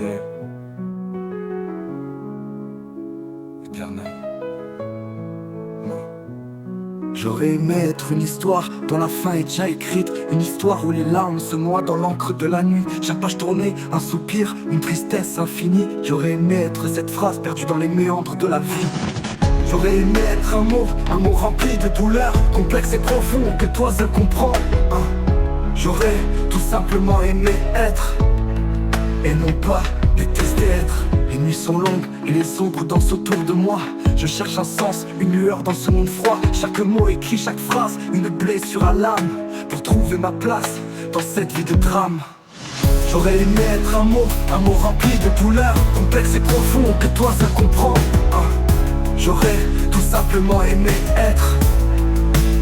et éternel. J'aurais aimé être une histoire dont la fin est déjà écrite. Une histoire où les larmes se noient dans l'encre de la nuit. Chaque page tournée, un soupir, une tristesse infinie. J'aurais aimé être cette phrase perdue dans les méandres de la vie. J'aurais aimé être un mot rempli de douleur, complexe et profond que toi seul comprends. J'aurais tout simplement aimé être, et non pas détester être. Les nuits sont longues et les ombres dansent autour de moi. Je cherche un sens, une lueur dans ce monde froid. Chaque mot écrit, chaque phrase, une blessure à l'âme, pour trouver ma place dans cette vie de drame. J'aurais aimé être un mot rempli de douleur, complexe et profond que toi seul comprends. J'aurais tout simplement aimé être,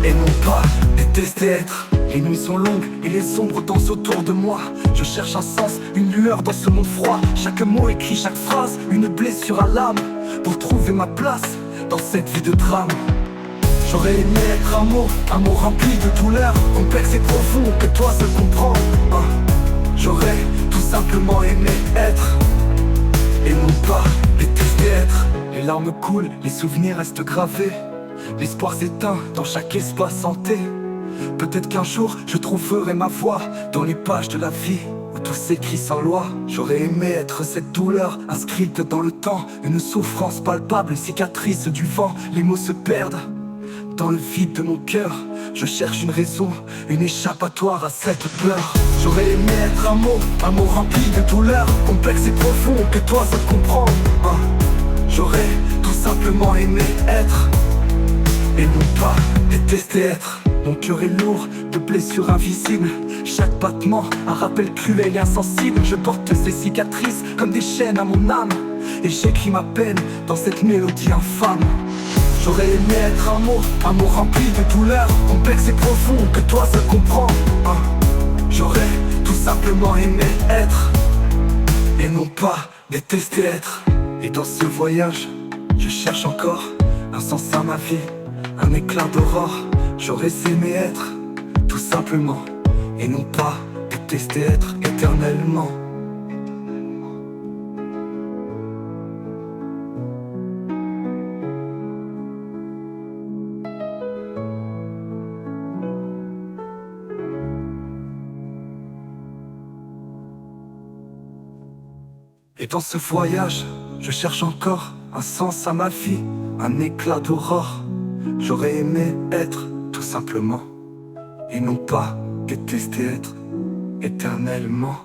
et non pas détester être. Les nuits sont longues et les ombres dansent autour de moi. Je cherche un sens, une lueur dans ce monde froid. Chaque mot écrit, chaque phrase, une blessure à l'âme, pour trouver ma place dans cette vie de drame. J'aurais aimé être un mot rempli de douleur, complexe et profond que toi seul comprends. J'aurais tout simplement aimé être, et non pas détester être. Les larmes coulent, les souvenirs restent gravés. L'espoir s'éteint dans chaque espace hanté. Peut-être qu'un jour je trouverai ma voix dans les pages de la vie où tout s'écrit sans loi. J'aurais aimé être cette douleur inscrite dans le temps, une souffrance palpable, cicatrice du vent. Les mots se perdent dans le vide de mon cœur. Je cherche une raison, une échappatoire à cette peur. J'aurais aimé être un mot rempli de douleur, complexe et profond que toi seul comprends. J'aurais tout simplement aimé être, et non pas détester être. Mon cœur est lourd de blessures invisibles. Chaque battement, un rappel cruel et insensible. Je porte ces cicatrices comme des chaînes à mon âme, et j'écris ma peine dans cette mélodie infâme. J'aurais aimé être un mot rempli de douleur, complexe et profond que toi seul comprends. J'aurais tout simplement aimé être, et non pas détester être. Et dans ce voyage, je cherche encore un sens à ma vie, un éclat d'aurore. J'aurais aimé être, tout simplement, et non pas détester être éternellement. Et dans ce voyage, je cherche encore un sens à ma vie, un éclat d'aurore. J'aurais aimé être, tout simplement, et non pas détester être éternellement.